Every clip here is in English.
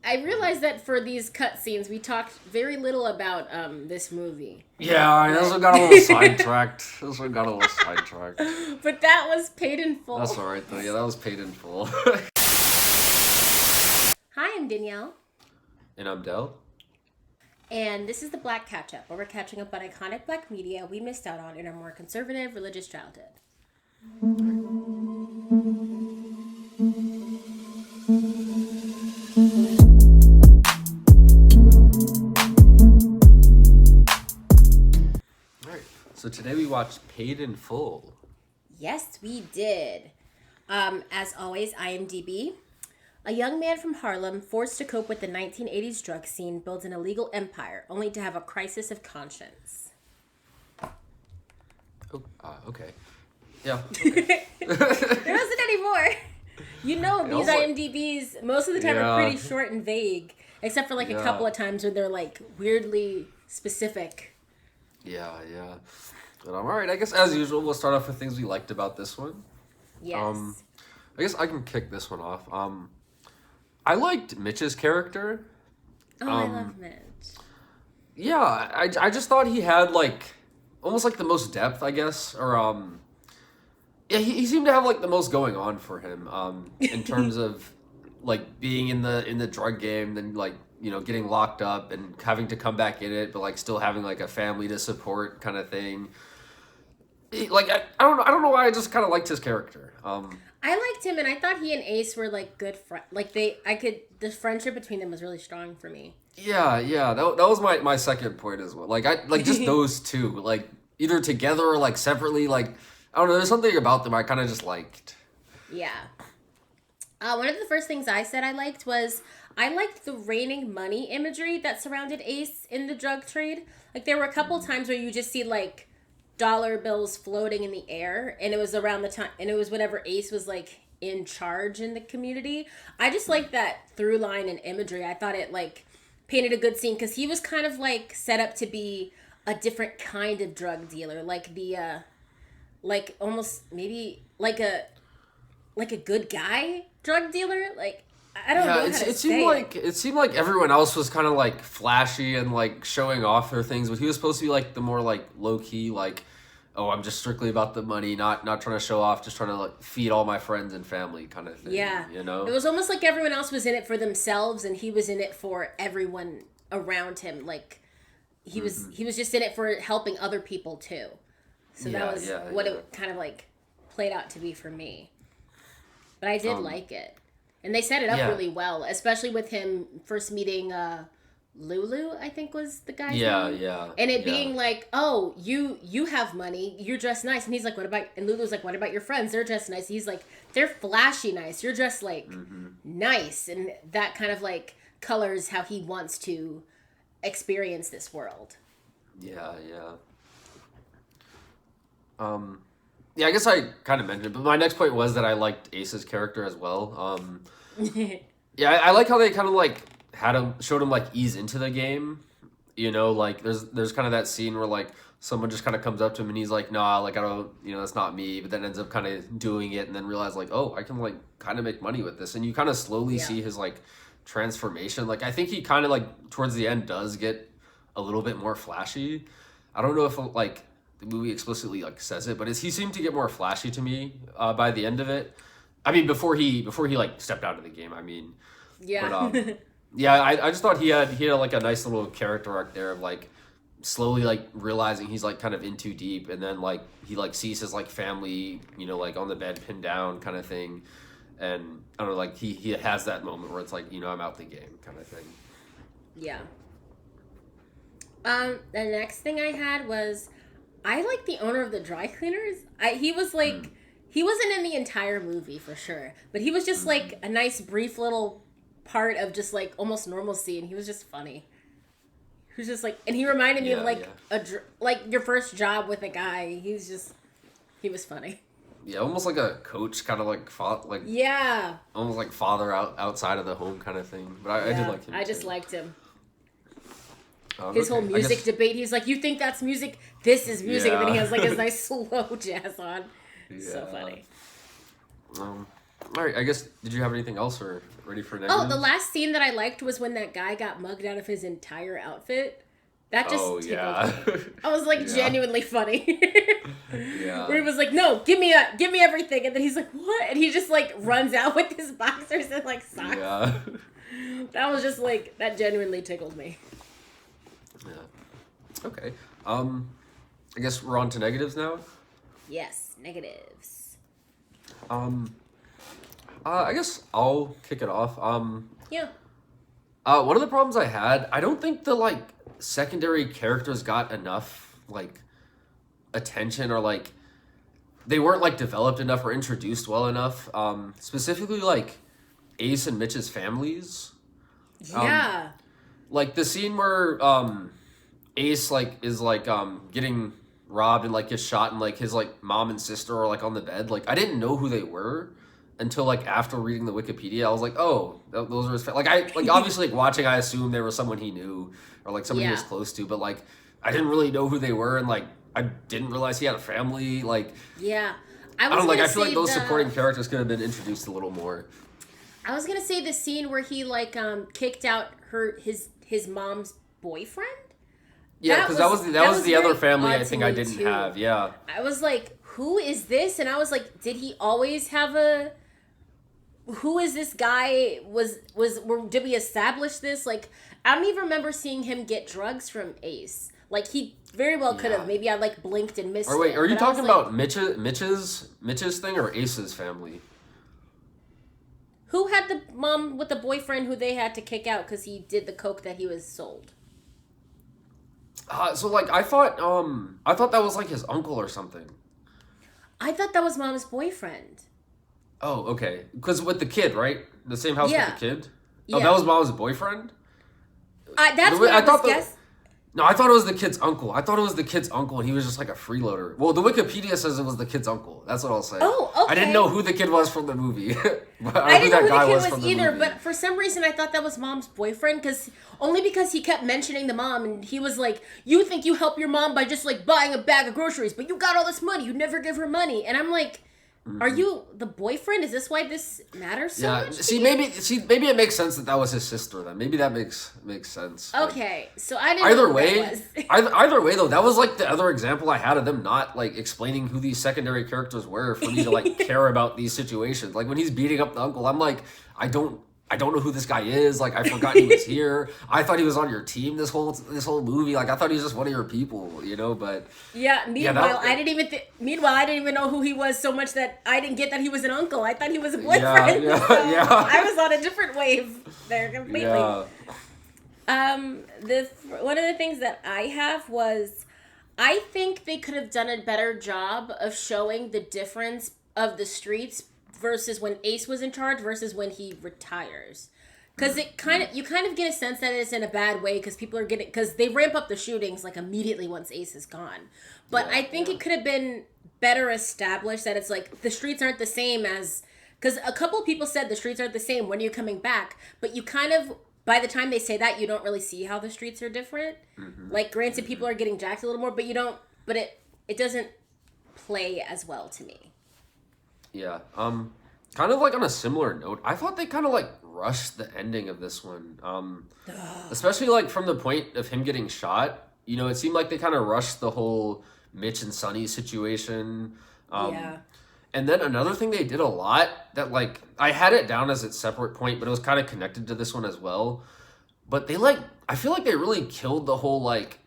I realized that for these cutscenes, we talked very little about this movie. Yeah, this one got a little sidetracked. But that was paid in full. That's alright though. Yeah, that was paid in full. Hi, I'm Danielle. And I'm Dell. And this is the Black Catch-Up, where we're catching up on iconic black media we missed out on in our more conservative religious childhood. Alright, so today we watched Paid in Full. Yes, we did. As always, IMDb. A young man from Harlem, forced to cope with the 1980s drug scene, builds an illegal empire, only to have a crisis of conscience. Oh, okay. Yeah. Okay. There wasn't any more. You know, these IMDb's, most of the time, are pretty short and vague. Except for, a couple of times where they're, weirdly specific. Yeah. But alright, I guess as usual, we'll start off with things we liked about this one. Yes. I guess I can kick this one off. I liked Mitch's character. Oh, I love Mitch. Yeah, I just thought he had, almost, the most depth, I guess. Or, yeah, he seemed to have, the most going on for him, in terms of, being in the drug game, then, getting locked up and having to come back in it, but, still having, a family to support kind of thing. I don't know why I just kind of liked his character. I liked him, and I thought he and Ace were good friends. The friendship between them was really strong for me. Yeah, that was my second point as well. Just those two, either together or separately. I don't know. There's something about them I kind of just liked. Yeah. One of the first things I said I liked was I liked the raining money imagery that surrounded Ace in the drug trade. There were a couple times where you just see dollar bills floating in the air, and it was around the time, and it was whenever Ace was in charge in the community. I just like that through line and imagery. I thought it painted a good scene because he was kind of set up to be a different kind of drug dealer, almost maybe a good guy drug dealer. I don't know how to say it seemed like everyone else was kind of flashy and showing off their things, but he was supposed to be the more low key, oh, I'm just strictly about the money, not trying to show off, just trying to feed all my friends and family kind of thing. Yeah, you know, it was almost like everyone else was in it for themselves, and he was in it for everyone around him. He was just in it for helping other people too. So that was what it kind of played out to be for me. But I did like it. And they set it up really well, especially with him first meeting Lulu, I think was the guy's name. Yeah. And it being oh, you have money, you're dressed nice. And he's like, what about, and Lulu's like, what about your friends? They're dressed nice. He's like, they're flashy nice. You're dressed nice. And that kind of colors how he wants to experience this world. Yeah. Yeah, I guess I kind of mentioned it, but my next point was that I liked Ace's character as well. Yeah, I like how they kind of showed him ease into the game. You know, there's kind of that scene where someone just kind of comes up to him and he's like, nah, I don't, that's not me. But then ends up kind of doing it and then realize oh, I can kind of make money with this. And you kind of slowly see his transformation. I think he kind of towards the end does get a little bit more flashy. I don't know if the movie explicitly says it, but he seemed to get more flashy to me by the end of it. I mean, before he stepped out of the game. I mean, yeah, but, yeah. I just thought he had a nice little character arc there of slowly realizing he's kind of in too deep, and then he sees his family, on the bed pinned down kind of thing, and I don't know, he has that moment where it's I'm out the game kind of thing. Yeah. The next thing I had was, I like the owner of the dry cleaners. He was he wasn't in the entire movie for sure, but he was just a nice brief little part of just almost normalcy, and he was just funny. He was just and he reminded me of your first job with a guy. He was funny. Yeah, almost like a coach, kind of yeah, almost father outside of the home kind of thing. But I did like him. I just liked him. His whole music debate. He's like, you think that's music? This is music. Yeah. And then he has his nice slow jazz on. Yeah. So funny. All right. I guess, did you have anything else, or Ready for negatives? Oh, the last scene that I liked was when that guy got mugged out of his entire outfit. That just tickled me. I was like genuinely funny. Yeah. Where he was like, "No, give me everything," and then he's like, "What?" And he just like runs out with his boxers and like socks. Yeah. That was just like that genuinely tickled me. Yeah. Okay. I guess we're on to negatives now. Yes, negatives. I guess I'll kick it off. Yeah. One of the problems I had, I don't think the like secondary characters got enough like attention, or like they weren't like developed enough or introduced well enough. Specifically like Ace and Mitch's families. Yeah. Like the scene where Ace like is like getting robbed and like gets shot, and like his like mom and sister are like on the bed. Like I didn't know who they were until like after reading the Wikipedia. I was like, oh, those are his like I like obviously like watching, I assumed they were someone he knew or like somebody he was close to, but like I didn't really know who they were, and like I didn't realize he had a family. Like I don't like. I feel like those supporting characters could have been introduced a little more. I was gonna say the scene where he like kicked out his mom's boyfriend. Yeah, because that was the other family I think I didn't have. Yeah, I was like, who is this? And I was like, did he always have a? Who is this guy? Did we establish this? Like, I don't even remember seeing him get drugs from Ace. Like he very well could have. Maybe I like blinked and missed. Or wait, it. Are you talking about Mitch's thing or Ace's family? Who had the mom with the boyfriend who they had to kick out because he did the coke that he was sold? So like I thought that was like his uncle or something. I thought that was mom's boyfriend. Oh, okay. Because with the kid, right? The same house with the kid. Yeah. Oh, that was mom's boyfriend. That's what I was guessing. No, I thought it was the kid's uncle. And he was just like a freeloader. Well, the Wikipedia says it was the kid's uncle. That's what I'll say. Oh, okay. I didn't know who the kid was from the movie. I didn't know who the kid was either, but for some reason I thought that was mom's boyfriend, because he kept mentioning the mom, and he was like, you think you help your mom by just like buying a bag of groceries, but you got all this money, you never give her money. And I'm like, are you the boyfriend? Is this why this matters so much? Maybe it makes sense that was his sister then. Maybe that makes sense. Okay, so I didn't know who that was. Either way though, that was like the other example I had of them not like explaining who these secondary characters were for me to like care about these situations. Like when he's beating up the uncle, I'm like, I don't know who this guy is. Like, I forgot he was here. I thought he was on your team this whole movie. Like, I thought he was just one of your people, But meanwhile, I didn't even know who he was so much that I didn't get that he was an uncle. I thought he was a boyfriend. Yeah. I was on a different wave there completely. Yeah. One of the things that I have was, I think they could have done a better job of showing the difference of the streets versus when Ace was in charge versus when he retires, because you kind of get a sense that it's in a bad way because they ramp up the shootings like immediately once Ace is gone. But I think it could have been better established that it's like the streets aren't the same as, because a couple of people said the streets aren't the same, when are you coming back? But you kind of, by the time they say that, you don't really see how the streets are different. Like, granted, people are getting jacked a little more, but it doesn't play as well to me. Yeah. Kind of like on a similar note, I thought they kind of like rushed the ending of this one. Especially like from the point of him getting shot. It seemed like they kind of rushed the whole Mitch and Sonny situation. And then another thing they did a lot that like, I had it down as its separate point, but it was kind of connected to this one as well. But I feel like they really killed the whole like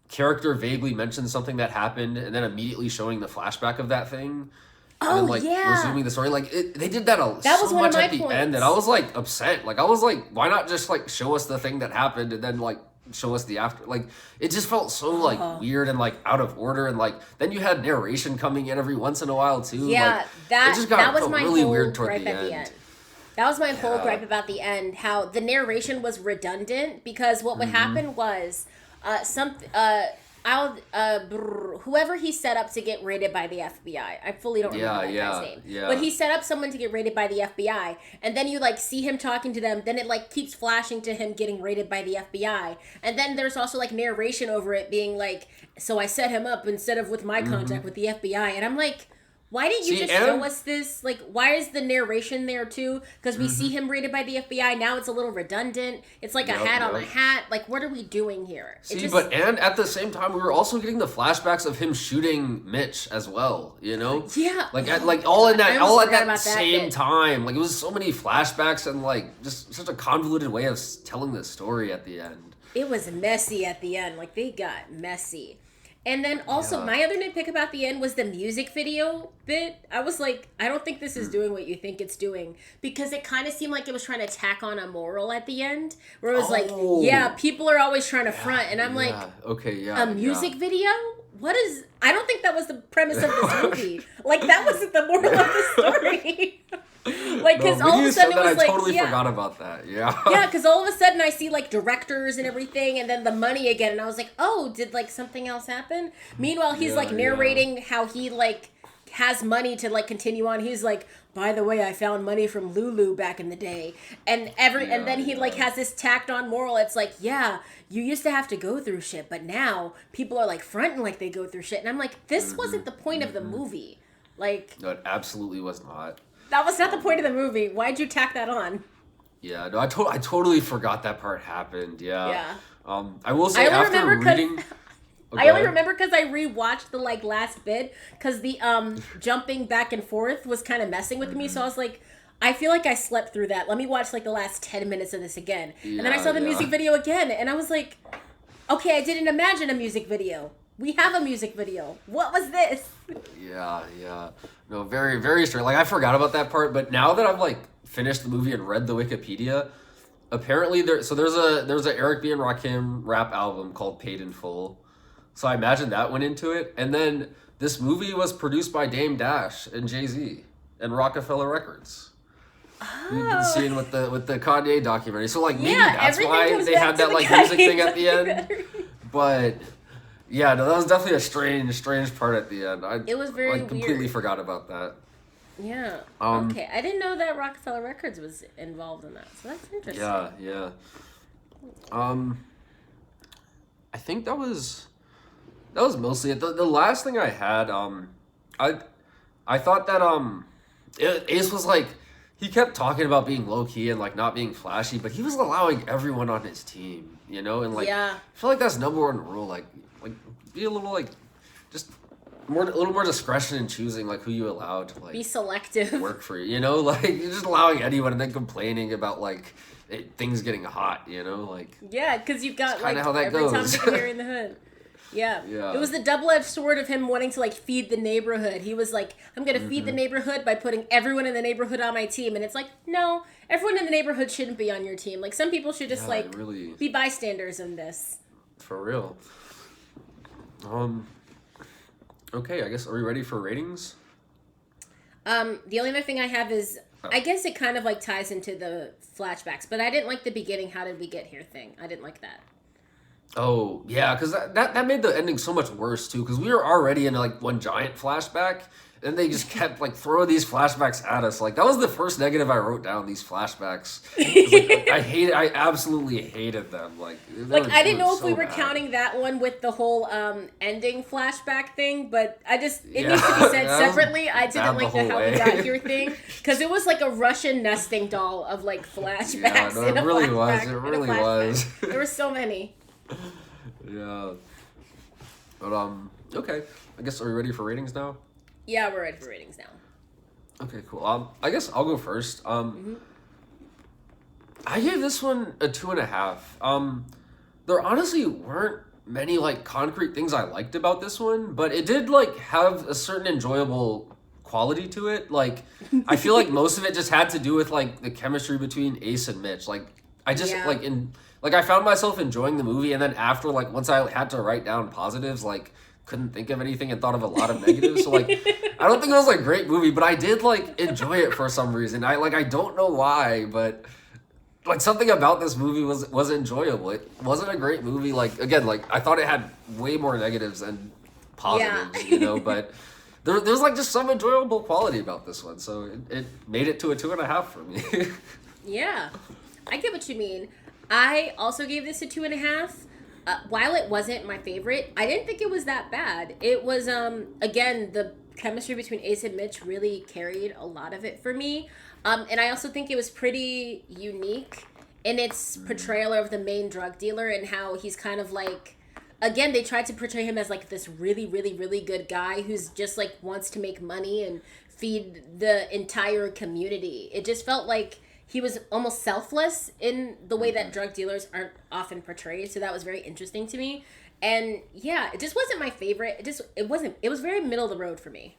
character vaguely mentioned something that happened and then immediately showing the flashback of that thing. And then, resuming the story. Like, they did that so much at the end that I was, like, upset. Like, I was like, why not just, like, show us the thing that happened and then, like, show us the after? Like, it just felt so, like, weird and, like, out of order. And, like, then you had narration coming in every once in a while, too. Yeah, like, that was my really whole weird toward gripe at the end. That was my whole gripe about the end, how the narration was redundant, because what would happen was, whoever he set up to get raided by the FBI. I fully don't remember that guy's name. Yeah. But he set up someone to get raided by the FBI, and then you like see him talking to them, then it like keeps flashing to him getting raided by the FBI. And then there's also like narration over it being like, so I set him up instead of with my contact with the FBI. And I'm like, Why didn't you show us this? Like, why is the narration there too? Because we see him raided by the FBI. Now it's a little redundant. It's like a hat on a hat. Like, what are we doing here? And at the same time, we were also getting the flashbacks of him shooting Mitch as well. You know? Yeah. All at that same time. Like, it was so many flashbacks and like just such a convoluted way of telling this story at the end. It was messy at the end. Like, they got messy. And then also, my other nitpick about the end was the music video bit. I was like, I don't think this is doing what you think it's doing. Because it kind of seemed like it was trying to tack on a moral at the end. Where it was people are always trying to front. And I'm like, a music video? What is... I don't think that was the premise of this movie. Like, that wasn't the moral of the story. Like, because all of a sudden it was I totally forgot about that. Yeah. Yeah, because all of a sudden I see like directors and everything, and then the money again, and I was like, oh, did like something else happen? Meanwhile, he's like narrating how he like has money to like continue on. He's like, by the way, I found money from Lulu back in the day, and then he like has this tacked on moral. It's like, yeah, you used to have to go through shit, but now people are like fronting like they go through shit, and I'm like, this wasn't the point of the movie. Like, no, it absolutely was not. That was not the point of the movie. Why'd you tack that on? Yeah, no, I totally forgot that part happened. Yeah. Yeah. I will say after reading... I only remember because I rewatched the like last bit because the jumping back and forth was kind of messing with me. So I was like, I feel like I slept through that. Let me watch like the last 10 minutes of this again. And then I saw the music video again, and I was like, okay, I didn't imagine a music video. We have a music video. What was this? Yeah. No, very, very strange. Like, I forgot about that part, but now that I've, like, finished the movie and read the Wikipedia, apparently there's a Eric B. and Rakim rap album called Paid in Full. So I imagine that went into it. And then this movie was produced by Dame Dash and Jay-Z and Rockefeller Records. Oh. You've been seeing with the Kanye documentary. So, like, maybe that's why they had that, like, music thing at the end. But... yeah, no, that was definitely a strange part at the end. It was very weird. I completely forgot about that. Yeah. Okay, I didn't know that Rockefeller Records was involved in that, so that's interesting. Yeah. I think that was mostly it. The last thing I had, I thought that Ace was like, he kept talking about being low key and like not being flashy, but he was allowing everyone on his team, you know, and like I feel like that's number one rule, like be a little like just a little more discretion in choosing like who you allow to like be selective, work for you, you know, like you're just allowing anyone and then complaining about like things getting hot, you know, like because you've got like how that every goes. time the canary in the hood. Yeah. It was the double-edged sword of him wanting to like feed the neighborhood. He was like, I'm gonna feed the neighborhood by putting everyone in the neighborhood on my team, and it's like, no, everyone in the neighborhood shouldn't be on your team. Like some people should just really be bystanders in this. For real. Okay, I guess, are we ready for ratings? The only other thing I have is, I guess it kind of like ties into the flashbacks, but I didn't like the beginning, how did we get here thing. I didn't like that. Oh, yeah, because that made the ending so much worse, too, because we were already in, like, one giant flashback, and they just kept, like, throwing these flashbacks at us. Like, that was the first negative I wrote down, these flashbacks. Like, I absolutely hated them. Like I didn't know if we were counting that one with the whole ending flashback thing, but it needs to be said separately. I didn't like the how we got here thing, because it was like a Russian nesting doll of, like, flashbacks. Yeah, no, it really was. It really was. There were so many. Yeah. But, okay. I guess, are we ready for ratings now? Yeah, we're ready for ratings now. Okay, cool. I guess I'll go first. I gave this one a 2.5. There honestly weren't many, like, concrete things I liked about this one, but it did, like, have a certain enjoyable quality to it. Like, I feel like most of it just had to do with, like, the chemistry between Ace and Mitch. Like, I just, like, I found myself enjoying the movie, and then after, like, once I had to write down positives, like, couldn't think of anything and thought of a lot of negatives. So, like, I don't think it was, like, a great movie, but I did, like, enjoy it for some reason. I don't know why, but, like, something about this movie was enjoyable. It wasn't a great movie. Like, again, like, I thought it had way more negatives than positives, you know, but there's, like, just some enjoyable quality about this one. So it made it to a 2.5 for me. Yeah. I get what you mean. I also gave this a 2.5. While it wasn't my favorite, I didn't think it was that bad. It was, again, the chemistry between Ace and Mitch really carried a lot of it for me. And I also think it was pretty unique in its portrayal of the main drug dealer and how he's kind of like, again, they tried to portray him as like this really, really, really good guy who's just like wants to make money and feed the entire community. It just felt like he was almost selfless in the way that drug dealers aren't often portrayed. So that was very interesting to me. And yeah, it just wasn't my favorite. It was very middle of the road for me.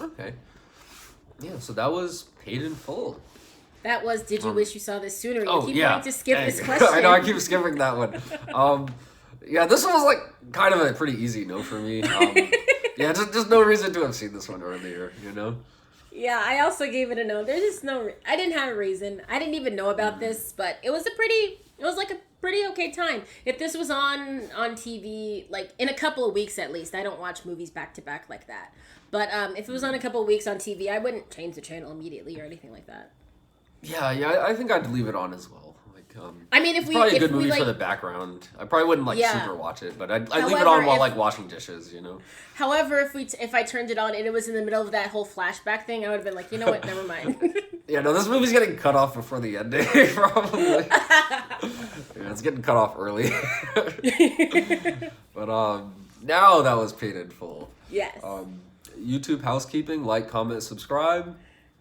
Okay. Yeah, so that was Paid in Full. That was Did You Wish You Saw This Sooner? You keep yeah. wanting to skip this question. I know, I keep skipping that one. Yeah, this one was like kind of a pretty easy no for me. Yeah, just no reason to have seen this one earlier, you know? Yeah, I also gave it a no. There's just no... I didn't have a reason. I didn't even know about this, but it was like a pretty okay time. If this was on TV, like, in a couple of weeks at least, I don't watch movies back-to-back like that. But if it was on a couple of weeks on TV, I wouldn't change the channel immediately or anything like that. Yeah, I think I'd leave it on as well. I mean, it's probably a good movie for the background. I probably wouldn't super watch it, but I'd leave it on while like washing dishes, you know. However, if I turned it on and it was in the middle of that whole flashback thing, I would have been like, you know what, never mind. Yeah, no, this movie's getting cut off before the ending, probably. Yeah, it's getting cut off early. But now that was Paid in Full. Yes. YouTube housekeeping: like, comment, subscribe.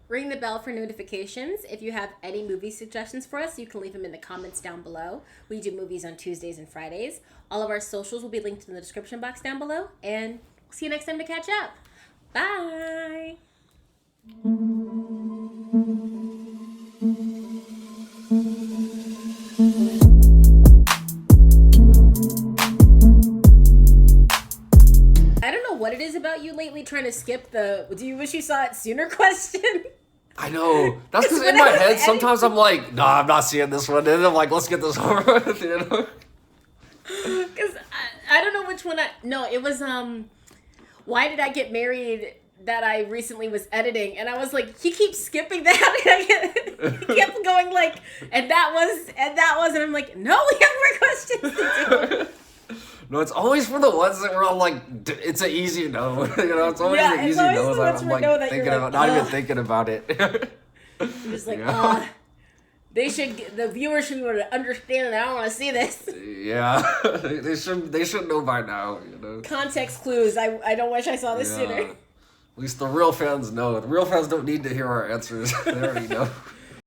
Ring the bell for notifications. If you have any movie suggestions for us, you can leave them in the comments down below. We do movies on Tuesdays and Fridays. All of our socials will be linked in the description box down below. And we'll see you next time to catch up. Bye. I don't know what it is about you lately trying to skip the "Do you wish you saw it sooner?" question. I know. That's because in my head, sometimes I'm like, nah, I'm not seeing this one. And then I'm like, let's get this over with, you know? Because I don't know which one No, it was, Why Did I Get Married that I recently was editing. And I was like, he keeps skipping that. He kept going like, and that was. And I'm like, no, we have more questions to do. No, it's always for the ones that we're all like, it's an easy no. You know, it's always the easy no that I'm like thinking about, not even thinking about it. You're just like, the viewers should be able to understand that I don't want to see this. Yeah, they should know by now, you know. Context clues. I don't wish I saw this sooner. At least the real fans know. The real fans don't need to hear our answers. They already know.